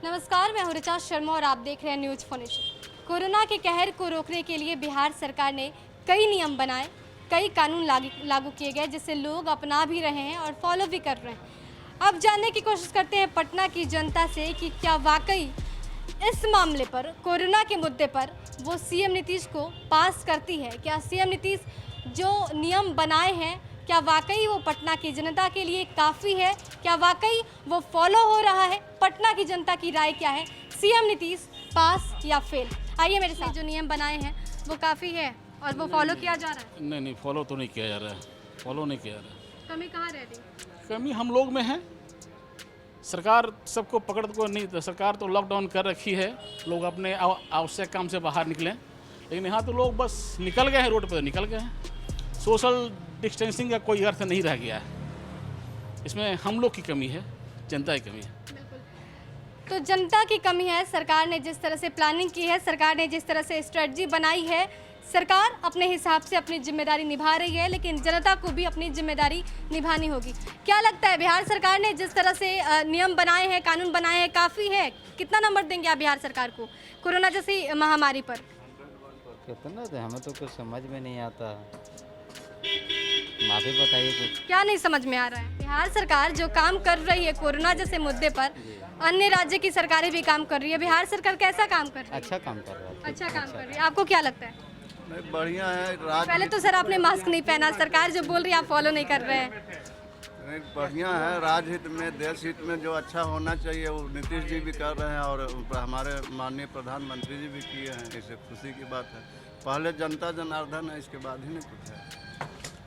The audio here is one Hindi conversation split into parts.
नमस्कार, मैं हूं ऋचा शर्मा और आप देख रहे हैं न्यूज फोनेशन। कोरोना के कहर को रोकने के लिए बिहार सरकार ने कई नियम बनाए, कई कानून लागू किए गए जिससे लोग अपना भी रहे हैं और फॉलो भी कर रहे हैं। अब जानने की कोशिश करते हैं पटना की जनता से कि क्या वाकई इस मामले पर, कोरोना के मुद्दे पर वो सीएम नीतीश को पास करती है। क्या सीएम नीतीश जो नियम बनाए हैं क्या वाकई वो पटना की जनता के लिए काफ़ी है? क्या वाकई वो फॉलो हो रहा है? पटना की जनता की राय क्या है? सीएम नीतीश पास या फेल? आइए मेरे साथ। जो नियम बनाए हैं वो काफ़ी है और वो फॉलो किया जा रहा है? नहीं, फॉलो तो नहीं किया जा रहा है। फॉलो नहीं किया जा रहा है। कमी कहाँ रह रही? कमी हम लोग में है। सरकार सबको पकड़ को नहीं, तो सरकार तो लॉकडाउन कर रखी है, लोग अपने आवश्यक काम से बाहर निकलें, लेकिन यहाँ तो लोग बस निकल गए हैं, रोड पर निकल गए हैं। सोशल डिस्टेंसिंग का कोई अर्थ नहीं रह गया है। इसमें हम लोग की कमी है, जनता की कमी है। तो जनता की कमी है। सरकार ने जिस तरह से प्लानिंग की है, सरकार ने जिस तरह से स्ट्रेटजी बनाई है, सरकार अपने हिसाब से अपनी जिम्मेदारी निभा रही है, लेकिन जनता को भी अपनी जिम्मेदारी निभानी होगी। क्या लगता है बिहार सरकार ने जिस तरह से नियम बनाए हैं, कानून बनाए हैं, काफ़ी है? कितना नंबर देंगे आप बिहार सरकार को कोरोना जैसी महामारी पर? कितना दे, हमें तो कुछ समझ में नहीं आता। माफी बताइए कुछ। क्या नहीं समझ में आ रहा है? बिहार सरकार जो काम कर रही है कोरोना जैसे मुद्दे पर, अन्य राज्य की सरकारें भी काम कर रही है, बिहार सरकार कैसा काम कर रही है? अच्छा काम कर रहा है। अच्छा काम कर रही है। आपको क्या लगता है? नहीं, बढ़िया है। पहले तो सर आपने मास्क नहीं पहना, सरकार जो बोल रही है आप फॉलो नहीं कर रहे हैं। नहीं, बढ़िया है। राजहित में, देश हित में जो अच्छा होना चाहिए वो नीतीश जी भी कर रहे हैं और हमारे माननीय प्रधानमंत्री जी भी किए हैं। इससे खुशी की बात है। पहले जनता जनार्दन है, इसके बाद ही नहीं कुछ है।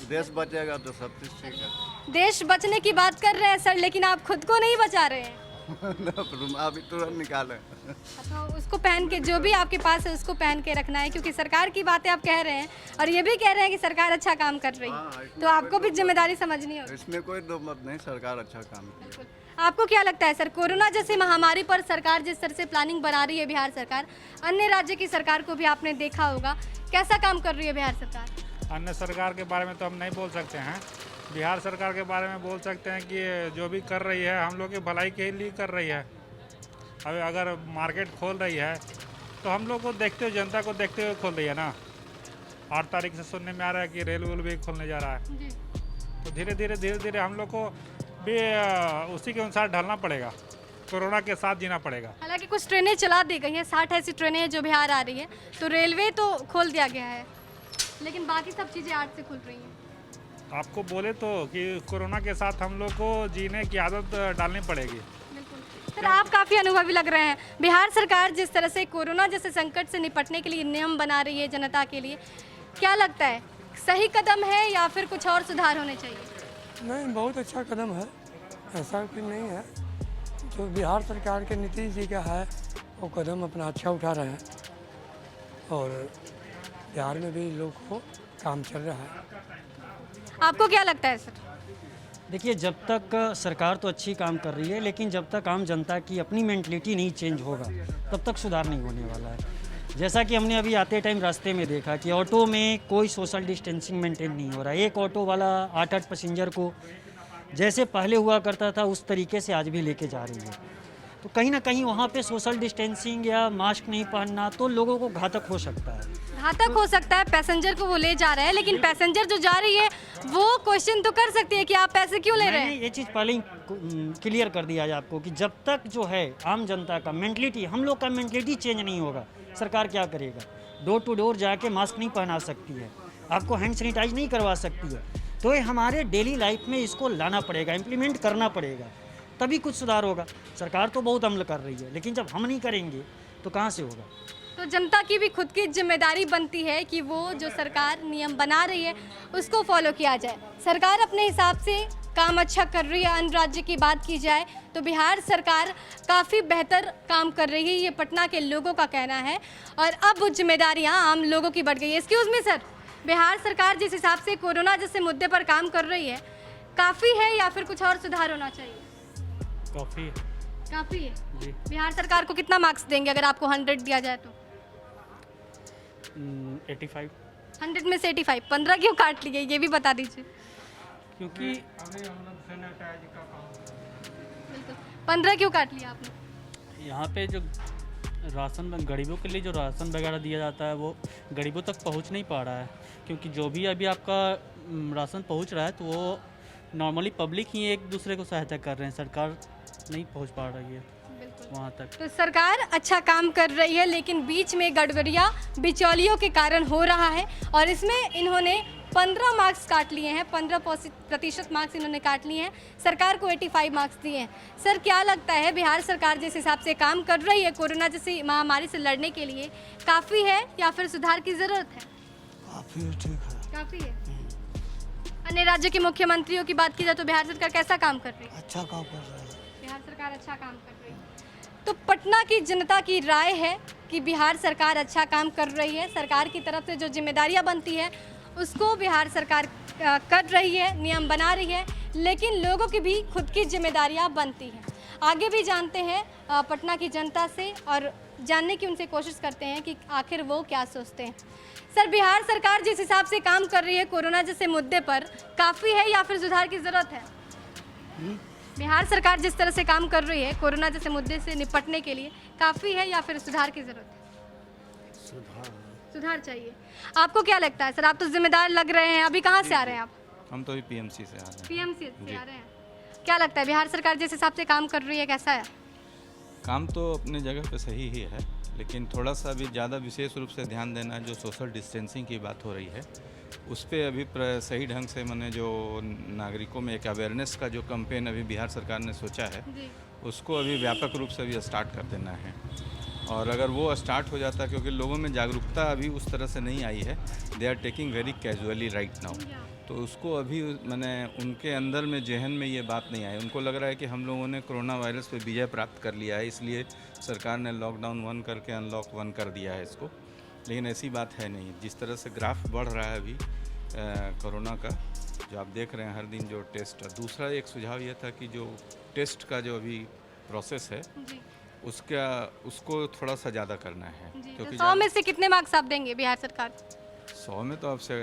देश बचेगा तो सब चीज़ ठीक है। देश बचने की बात कर रहे हैं सर, लेकिन आप खुद को नहीं बचा रहे हैं। अभी तुरंत निकाले। तो उसको पहन के, जो भी आपके पास है उसको पहन के रखना है, क्योंकि सरकार की बातें आप कह रहे हैं और ये भी कह रहे हैं कि सरकार अच्छा काम कर रही है, तो आपको भी जिम्मेदारी समझनी होगी। इसमें कोई दो मत नहीं, सरकार अच्छा काम कर रही है। आपको क्या लगता है सर, कोरोना जैसी महामारी पर सरकार जिस तरह से प्लानिंग बना रही है बिहार सरकार, अन्य राज्य की सरकार को भी आपने देखा होगा, कैसा काम कर रही है बिहार सरकार? अन्य सरकार के बारे में तो हम नहीं बोल सकते हैं। बिहार सरकार के बारे में बोल सकते हैं कि जो भी कर रही है हम लोग की भलाई के लिए कर रही है। अब अगर मार्केट खोल रही है तो हम लोग को देखते हुए, जनता को देखते हुए खोल रही है ना। 8 तारीख से सुनने में आ रहा है कि रेल भी खोलने जा रहा है। तो धीरे धीरे हम लोग को भी उसी के अनुसार ढलना पड़ेगा, कोरोना के साथ जीना पड़ेगा। हालांकि कुछ ट्रेनें चला दी गई हैं, 60 ऐसी ट्रेनें हैं जो बिहार आ रही है, तो रेलवे तो खोल दिया गया है, लेकिन बाकी सब चीज़ें 8 से खुल रही हैं। आपको बोले तो कि कोरोना के साथ हम लोग को जीने की आदत डालनी पड़ेगी। सर आप काफ़ी अनुभवी लग रहे हैं। बिहार सरकार जिस तरह से कोरोना जैसे संकट से निपटने के लिए नियम बना रही है जनता के लिए, क्या लगता है सही कदम है या फिर कुछ और सुधार होने चाहिए? नहीं, बहुत अच्छा कदम है, ऐसा कुछ नहीं है। जो बिहार सरकार के नीतीश जी का है वो कदम अपना अच्छा उठा रहे हैं और बिहार में भी लोग को काम चल रहा है। आपको क्या लगता है सर? देखिए, जब तक सरकार तो अच्छी काम कर रही है, लेकिन जब तक आम जनता की अपनी मेंटलिटी नहीं चेंज होगा तब तक सुधार नहीं होने वाला है। जैसा कि हमने अभी आते टाइम रास्ते में देखा कि ऑटो में कोई सोशल डिस्टेंसिंग मेंटेन नहीं हो रहा है। एक ऑटो वाला 8-8 पैसेंजर को जैसे पहले हुआ करता था उस तरीके से आज भी लेके जा रही है। तो कहीं ना कहीं वहाँ पे सोशल डिस्टेंसिंग या मास्क नहीं पहनना तो लोगों को घातक हो सकता है। घातक हो सकता है, पैसेंजर को वो ले जा रहे हैं, लेकिन पैसेंजर जो जा रही है वो क्वेश्चन तो कर सकती है कि आप पैसे क्यों ले रहे हैं। ये चीज़ पहले ही क्लियर कर दिया जाए आपको कि जब तक जो है आम जनता का मेंटलिटी, हम लोग का मेंटलिटी चेंज नहीं होगा, सरकार क्या करेगा? डोर टू डोर जाके मास्क नहीं पहना सकती है, आपको हैंड सैनिटाइज नहीं करवा सकती है। तो ये हमारे डेली लाइफ में इसको लाना पड़ेगा, इम्प्लीमेंट करना पड़ेगा, तभी कुछ सुधार होगा। सरकार तो बहुत अमल कर रही है, लेकिन जब हम नहीं करेंगे तो कहाँ से होगा? तो जनता की भी खुद की जिम्मेदारी बनती है कि वो जो सरकार नियम बना रही है उसको फॉलो किया जाए। सरकार अपने हिसाब से काम अच्छा कर रही है। अन्य राज्य की बात की जाए तो बिहार सरकार काफ़ी बेहतर काम कर रही है, ये पटना के लोगों का कहना है, और अब वो जिम्मेदारियाँ आम लोगों की बढ़ गई है। एक्सक्यूज़ मी सर, बिहार सरकार जिस हिसाब से कोरोना जैसे मुद्दे पर काम कर रही है, काफ़ी है या फिर कुछ और सुधार होना चाहिए? काफ़ी है जी। बिहार सरकार को कितना मार्क्स देंगे अगर आपको 100 दिया जाए तो? 85। 100 में से 85, 15 क्यों काट लिए ये भी बता दीजिए। क्योंकि 15 क्यों काट लिया आपने? यहाँ पे जो राशन गरीबों के लिए जो राशन वगैरह दिया जाता है वो गरीबों तक पहुँच नहीं पा रहा है, क्योंकि जो भी अभी आपका राशन पहुँच रहा है तो वो नॉर्मली पब्लिक ही एक दूसरे को सहायता कर रहे हैं, सरकार नहीं पहुँच पा रही है वहाँ तक। तो सरकार अच्छा काम कर रही है, लेकिन बीच में गड़बड़ियाँ बिचौलियों के कारण हो रहा है और इसमें इन्होंने 15 मार्क्स काट लिए हैं, 15% मार्क्स इन्होंने काट लिए हैं, सरकार को 85 मार्क्स दिए हैं। सर, क्या लगता है बिहार सरकार जिस हिसाब से काम कर रही है कोरोना जैसी महामारी से लड़ने के लिए, काफ़ी है या फिर सुधार की ज़रूरत है? काफ़ी ठीक है। काफ़ी है। अन्य राज्यों के मुख्यमंत्रियों की बात की जाए तो बिहार सरकार कैसा काम कर रही है? अच्छा काम कर रहा है। बिहार सरकार अच्छा काम कर रही है। तो पटना की जनता की राय है कि बिहार सरकार अच्छा काम कर रही है, सरकार की तरफ से जो जिम्मेदारियां बनती है उसको बिहार सरकार कर रही है, नियम बना रही है, लेकिन लोगों की भी खुद की जिम्मेदारियां बनती हैं। आगे भी जानते हैं पटना की जनता से और जानने की उनसे कोशिश करते हैं कि आखिर वो क्या सोचते हैं। सर, बिहार सरकार जिस हिसाब से काम कर रही है कोरोना जैसे मुद्दे पर, काफ़ी है या फिर सुधार की ज़रूरत है? बिहार सरकार जिस तरह से काम कर रही है कोरोना जैसे मुद्दे से निपटने के लिए, काफ़ी है या फिर सुधार की ज़रूरत है? सुधार चाहिए। आपको क्या लगता है सर? आप तो जिम्मेदार लग रहे हैं, अभी कहाँ से आ रहे हैं आप? हम तो अभी पीएमसी से आ रहे हैं। पीएमसी से आ रहे हैं। क्या लगता है बिहार सरकार जिस हिसाब से काम कर रही है कैसा है? काम तो अपने जगह पे सही ही है, लेकिन थोड़ा सा अभी ज़्यादा विशेष रूप से ध्यान देना है। जो सोशल डिस्टेंसिंग की बात हो रही है उस पर अभी सही ढंग से मैंने जो नागरिकों में एक अवेयरनेस का जो कैंपेन अभी बिहार सरकार ने सोचा है उसको अभी व्यापक रूप से अभी स्टार्ट कर देना है। और अगर वो स्टार्ट हो जाता, क्योंकि लोगों में जागरूकता अभी उस तरह से नहीं आई है, they are taking very casually right now, तो उसको अभी मैंने उनके अंदर में जहन में ये बात नहीं आई। उनको लग रहा है कि हम लोगों ने कोरोना वायरस पे विजय प्राप्त कर लिया है, इसलिए सरकार ने लॉकडाउन 1 करके अनलॉक 1 कर दिया है इसको, लेकिन ऐसी बात है नहीं। जिस तरह से ग्राफ बढ़ रहा है अभी कोरोना का, जो आप देख रहे हैं हर दिन जो टेस्ट। दूसरा एक सुझाव ये था कि जो टेस्ट का जो अभी प्रोसेस है उसको थोड़ा सा ज़्यादा करना है, क्योंकि 100 में से कितने मार्क्स आप देंगे बिहार सरकार? 100 में तो आपसे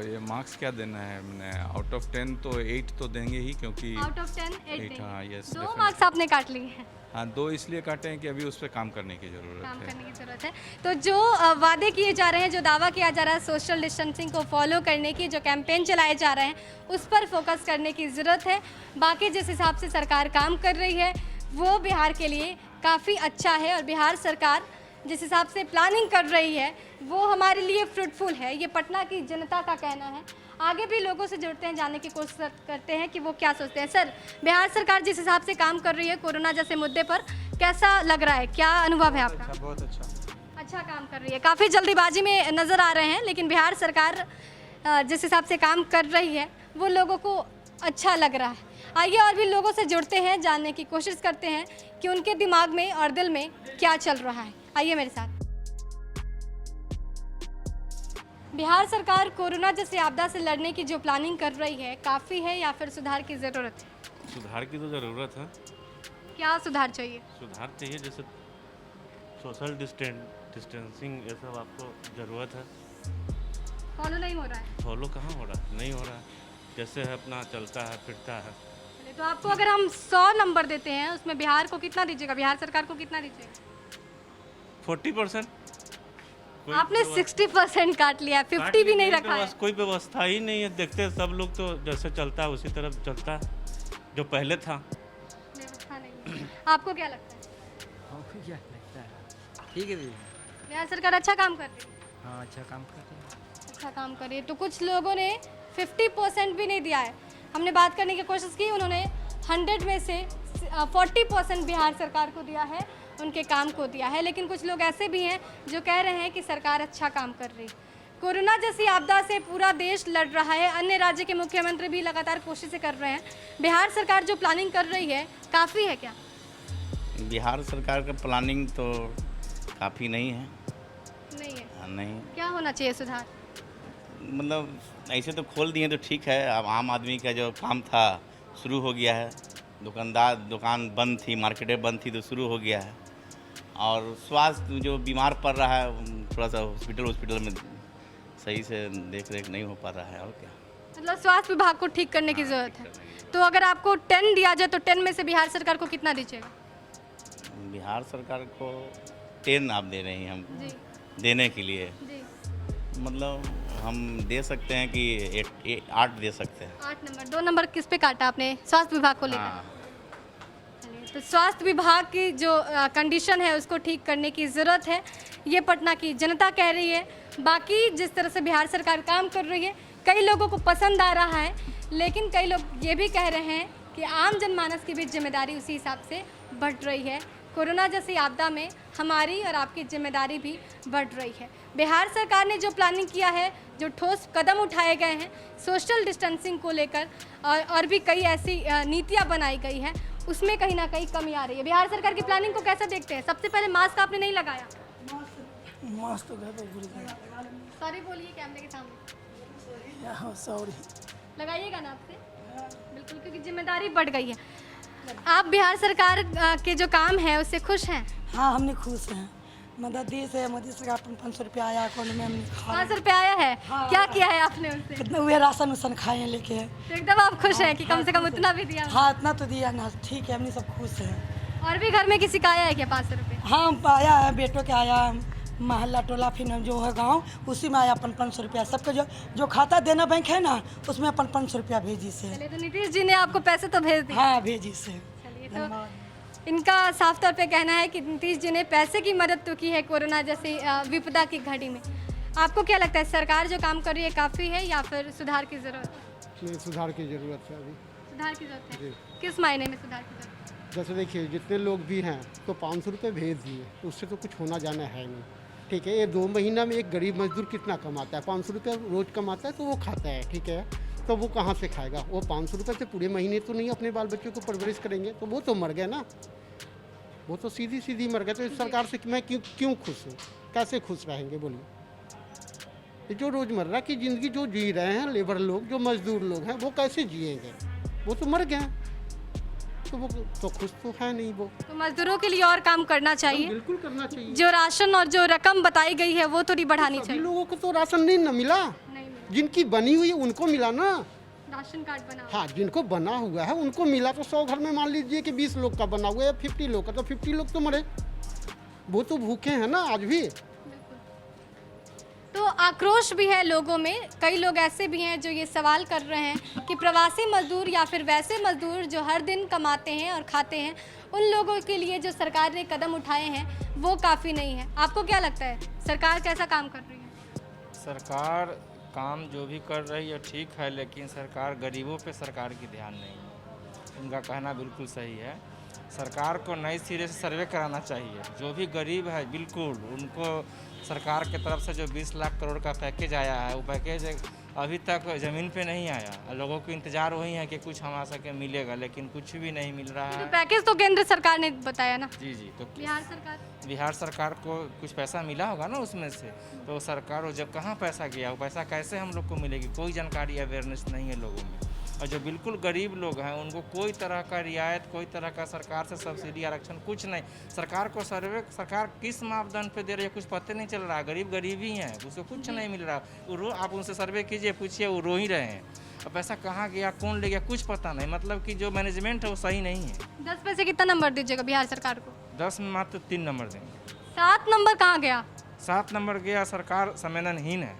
ये मार्क्स क्या देना है, मैंने आउट ऑफ 10 तो 8 तो देंगे ही, क्योंकि आउट ऑफ 10 8 देंगे। हाँ, यस, 2 मार्क्स आपने काट लिए हैं। हाँ, 2 इसलिए काटे हैं कि अभी उस पर काम करने की ज़रूरत काम है। करने की ज़रूरत है। तो जो वादे किए जा रहे हैं, जो दावा किया जा रहा है सोशल डिस्टेंसिंग को फॉलो करने की, जो कैंपेन चलाए जा रहे हैं उस पर फोकस करने की ज़रूरत है। बाकी जिस हिसाब से सरकार काम कर रही है वो बिहार के लिए काफ़ी अच्छा है और बिहार सरकार जिस हिसाब से प्लानिंग कर रही है वो हमारे लिए फ्रूटफुल है, ये पटना की जनता का कहना है। आगे भी लोगों से जुड़ते हैं, जानने की कोशिश करते हैं कि वो क्या सोचते हैं। सर, बिहार सरकार जिस हिसाब से काम कर रही है कोरोना जैसे मुद्दे पर, कैसा लग रहा है, क्या अनुभव है आपका? बहुत अच्छा काम कर रही है। काफ़ी जल्दीबाजी में नज़र आ रहे हैं, लेकिन बिहार सरकार जिस हिसाब से काम कर रही है वो लोगों को अच्छा लग रहा है। आइए और भी लोगों से जुड़ते हैं, जानने की कोशिश करते हैं कि उनके दिमाग में और दिल में क्या चल रहा है। आइए मेरे साथ। बिहार सरकार कोरोना जैसे आपदा से लड़ने की जो प्लानिंग कर रही है, काफ़ी है या फिर सुधार की ज़रूरत है? सुधार की तो ज़रूरत है। क्या सुधार चाहिए? सुधार चाहिए, जैसे सोशल डिस्टेंसिंग ये सब आपको ज़रूरत है। फॉलो नहीं हो रहा है? फॉलो कहाँ हो रहा है, नहीं हो रहा है। जैसे है अपना चलता है फिरता है। तो आपको अगर हम 100 नंबर देते हैं उसमें बिहार को कितना दीजिएगा, बिहार सरकार को कितना दीजिएगा? 40%। आपने 60% काट लिया, 50 भी नहीं रखा है। कोई व्यवस्था ही नहीं है, देखते हैं सब लोग तो जैसे चलता है उसी तरफ चलता है जो पहले था। व्यवस्था नहीं है। आपको क्या लगता है? आपको क्या लगता है? ठीक है भैया। बिहार सरकार अच्छा काम कर रही है? हाँ, अच्छा काम कर रही है। अच्छा काम कर रही है। तो कुछ लोगों ने 50% भी नहीं दिया है। हमने बात करने की कोशिश की, उन्होंने 100 में से 40% बिहार सरकार को दिया है, उनके काम को दिया है। लेकिन कुछ लोग ऐसे भी हैं जो कह रहे हैं कि सरकार अच्छा काम कर रही है। कोरोना जैसी आपदा से पूरा देश लड़ रहा है, अन्य राज्य के मुख्यमंत्री भी लगातार कोशिशें कर रहे हैं। बिहार सरकार जो प्लानिंग कर रही है काफ़ी है क्या? बिहार सरकार का प्लानिंग तो काफ़ी नहीं है। नहीं है? नहीं, क्या होना चाहिए सुधार? मतलब ऐसे तो खोल दिए तो ठीक है। अब आम आदमी का जो काम था शुरू हो गया है। दुकान बंद थी, मार्केटें बंद थी तो शुरू हो गया है। और स्वास्थ्य जो बीमार पड़ रहा है थोड़ा सा हॉस्पिटल में सही से देख रेख नहीं हो पा रहा है। और क्या, मतलब स्वास्थ्य विभाग को ठीक करने की ज़रूरत है। तो अगर आपको 10 दिया जाए तो 10 में से बिहार सरकार को कितना दीजिएगा? बिहार सरकार को 10 आप दे रही हैं हमको जी देने के लिए, जी। मतलब हम दे सकते हैं कि 8 दे सकते हैं। 8 नंबर, 2 नंबर किस पे काटा आपने? स्वास्थ्य विभाग को लेकर। हाँ, चलिए, तो स्वास्थ्य विभाग की जो कंडीशन है उसको ठीक करने की ज़रूरत है, ये पटना की जनता कह रही है। बाकी जिस तरह से बिहार सरकार काम कर रही है कई लोगों को पसंद आ रहा है, लेकिन कई लोग ये भी कह रहे हैं कि आम जनमानस की भी जिम्मेदारी उसी हिसाब से बढ़ रही है। कोरोना जैसी आपदा में हमारी और आपकी जिम्मेदारी भी बढ़ रही है। बिहार सरकार ने जो प्लानिंग किया है, जो ठोस कदम उठाए गए हैं सोशल डिस्टेंसिंग को लेकर और भी कई ऐसी नीतियां बनाई गई हैं, उसमें कहीं ना कहीं कमी आ रही है। बिहार सरकार की प्लानिंग को कैसे देखते हैं? सबसे पहले मास्क आपने नहीं लगाया। मास्क तो घर पर भूल गए। सॉरी बोलिए कैमरे के सामने। हाँ सॉरी। लगाइएगा ना आपसे, बिल्कुल, क्योंकि जिम्मेदारी बढ़ गई है। आप बिहार सरकार के जो काम है उससे खुश हैं? हाँ हमने खुश हैं। मदद दी से मोदी सरकार 500 रुपया आया अकाउंट में, हमने खा 500 रुपये आया है। हाँ। क्या किया है आपने उनसे? कितना हुए राशन उसन खाए हैं लेके। तो एकदम आप खुश हैं कि कम से कम उतना भी दिया? हाँ इतना तो दिया ना, ठीक है हमने सब खुश हैं। और भी घर में किसी का आया है क्या 500 रुपये? हाँ आया है, बेटों के आया, मोहल्ला टोला फिर जो है गांव उसी में आया 500 रुपया। सबको जो खाता देना बैंक है ना उसमें 500 रुपया भेजी से। चलिए, तो नीतीश जी ने आपको पैसे तो भेज दिए। हाँ भेजी से। चलिए, तो इनका साफ तौर पे कहना है कि नीतीश जी ने पैसे की मदद तो की है कोरोना जैसी विपदा की घड़ी में। आपको क्या लगता है सरकार जो काम कर रही है काफ़ी है या फिर सुधार की ज़रूरत है? नहीं, सुधार की ज़रूरत है अभी। सुधार की ज़रूरत है, किस मायने में सुधार की ज़रूरत है? जैसे देखिए जितने लोग भी हैं तो 500 रुपये भेज दिए, उससे तो कुछ होना जाना है नहीं। ठीक है, ये 2 महीना में एक गरीब मजदूर कितना कमाता है? 500 रुपये रोज़ कमाता है तो वो खाता है। ठीक है, तो वो कहाँ से खाएगा? वो 500 रुपये से पूरे महीने तो नहीं अपने बाल बच्चों को परवरिश करेंगे, तो वो तो मर गए ना, वो तो सीधी सीधी मर गए। तो इस सरकार से मैं क्यों खुश हूँ? कैसे खुश रहेंगे बोलिए? ये जो रोज़मर्रा की ज़िंदगी जो जी रहे हैं लेबर लोग, जो मजदूर लोग हैं, वो कैसे जिएंगे? वो तो मर गए, तो वो तो खुश तो है नहीं। वो तो मजदूरों के लिए और काम करना चाहिए। बिल्कुल करना चाहिए। जो राशन और जो रकम बताई गई है वो थोड़ी बढ़ानी सभी चाहिए। लोगों को तो राशन नहीं न मिला, नहीं मिला। जिनकी बनी हुई है उनको मिला ना। राशन कार्ड बना हुआ। हाँ, जिनको बना हुआ है उनको मिला। तो 100 घर में मान लीजिए कि 20 लोग का बना हुआ है, 50 लोग का, तो 50 लोग तो मरे, वो तो भूखे हैं ना आज भी। तो आक्रोश भी है लोगों में। कई लोग ऐसे भी हैं जो ये सवाल कर रहे हैं कि प्रवासी मजदूर या फिर वैसे मजदूर जो हर दिन कमाते हैं और खाते हैं, उन लोगों के लिए जो सरकार ने कदम उठाए हैं वो काफ़ी नहीं है। आपको क्या लगता है सरकार कैसा काम कर रही है? सरकार काम जो भी कर रही है ठीक है, लेकिन सरकार गरीबों पे सरकार की ध्यान नहीं है। उनका कहना बिल्कुल सही है। सरकार को नए सिरे से सर्वे कराना चाहिए। जो भी गरीब है बिल्कुल उनको सरकार के तरफ से जो 20 लाख करोड़ का पैकेज आया है, वो पैकेज अभी तक ज़मीन पे नहीं आया। लोगों को इंतज़ार वही है कि कुछ हमारे सके मिलेगा, लेकिन कुछ भी नहीं मिल रहा है। तो पैकेज तो केंद्र सरकार ने बताया ना। जी जी, तो बिहार सरकार को कुछ पैसा मिला होगा ना उसमें से। तो सरकार वो जब कहाँ पैसा गया, वो पैसा कैसे हम लोग को मिलेगी? कोई जानकारी अवेयरनेस नहीं है लोगों में। और जो बिल्कुल गरीब लोग हैं उनको कोई तरह का रियायत, कोई तरह का सरकार से सब्सिडी आरक्षण कुछ नहीं। सरकार को सर्वे सरकार किस मापदंड पे दे रही है कुछ पता नहीं चल रहा। गरीब गरीब ही हैं, उसको कुछ नहीं मिल रहा। वो आप उनसे सर्वे कीजिए, पूछिए, वो रो ही रहे हैं। अब पैसा कहाँ गया, कौन ले गया, कुछ पता नहीं। मतलब कि जो मैनेजमेंट है वो सही नहीं है। 10 में से कितना नंबर दीजिएगा बिहार सरकार को? 10 में मात्र 3 नंबर देंगे। 7 नंबर कहाँ गया? 7 नंबर गया, सरकार संवेदनहीन है।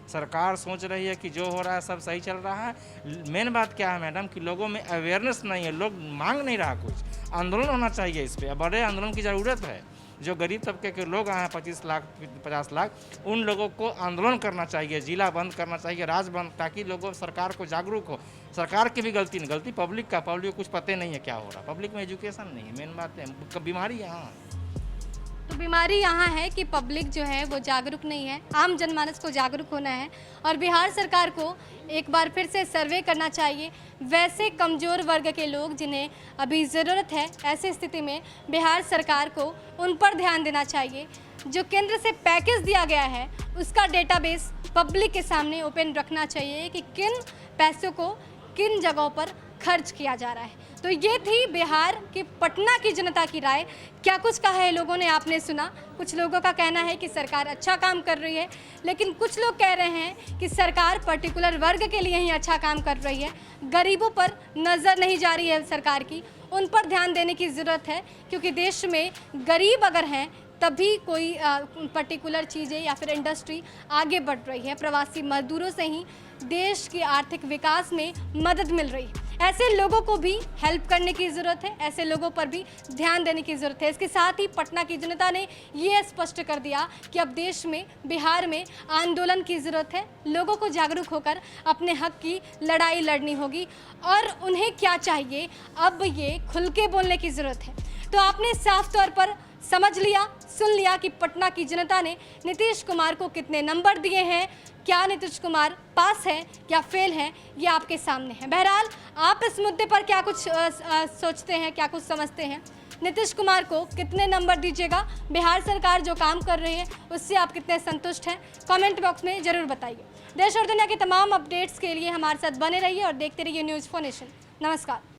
सरकार सोच रही है कि जो हो रहा है सब सही चल रहा है। मेन बात क्या है मैडम कि लोगों में अवेयरनेस नहीं है। लोग मांग नहीं रहा कुछ। आंदोलन होना चाहिए इस पर, बड़े आंदोलन की ज़रूरत है। जो गरीब तबके के लोग आए हैं 25 लाख 50 लाख, उन लोगों को आंदोलन करना चाहिए, जिला बंद करना चाहिए, राज बंद, ताकि लोगों सरकार को जागरूक हो। सरकार की भी गलती नहीं, गलती पब्लिक का। पब्लिक को कुछ पता नहीं है क्या हो रहा। पब्लिक में एजुकेशन नहीं है, मेन बात है। बीमारी यहाँ तो बीमारी यहाँ है कि पब्लिक जो है वो जागरूक नहीं है। आम जनमानस को जागरूक होना है और बिहार सरकार को एक बार फिर से सर्वे करना चाहिए। वैसे कमज़ोर वर्ग के लोग जिन्हें अभी ज़रूरत है, ऐसी स्थिति में बिहार सरकार को उन पर ध्यान देना चाहिए। जो केंद्र से पैकेज दिया गया है उसका डेटाबेस पब्लिक के सामने ओपन रखना चाहिए कि किन पैसों को किन जगहों पर खर्च किया जा रहा है। तो ये थी बिहार की पटना की जनता की राय। क्या कुछ कहा है लोगों ने आपने सुना। कुछ लोगों का कहना है कि सरकार अच्छा काम कर रही है, लेकिन कुछ लोग कह रहे हैं कि सरकार पर्टिकुलर वर्ग के लिए ही अच्छा काम कर रही है, गरीबों पर नज़र नहीं जा रही है सरकार की। उन पर ध्यान देने की ज़रूरत है, क्योंकि देश में गरीब अगर हैं तभी कोई पर्टिकुलर चीज़ें या फिर इंडस्ट्री आगे बढ़ रही है। प्रवासी मजदूरों से ही देश के आर्थिक विकास में मदद मिल रही है। ऐसे लोगों को भी हेल्प करने की ज़रूरत है, ऐसे लोगों पर भी ध्यान देने की ज़रूरत है। इसके साथ ही पटना की जनता ने ये स्पष्ट कर दिया कि अब देश में, बिहार में आंदोलन की ज़रूरत है। लोगों को जागरूक होकर अपने हक की लड़ाई लड़नी होगी और उन्हें क्या चाहिए अब ये खुल के बोलने की ज़रूरत है। तो आपने साफ तौर पर समझ लिया, सुन लिया कि पटना की जनता ने नीतीश कुमार को कितने नंबर दिए हैं। क्या नीतीश कुमार पास है या फेल है, ये आपके सामने है। बहरहाल आप इस मुद्दे पर क्या कुछ सोचते हैं, क्या कुछ समझते हैं? नीतीश कुमार को कितने नंबर दीजिएगा? बिहार सरकार जो काम कर रही है उससे आप कितने संतुष्ट हैं? कमेंट बॉक्स में ज़रूर बताइए। देश और दुनिया के तमाम अपडेट्स के लिए हमारे साथ बने रहिए और देखते रहिए न्यूज़4नेशन। नमस्कार।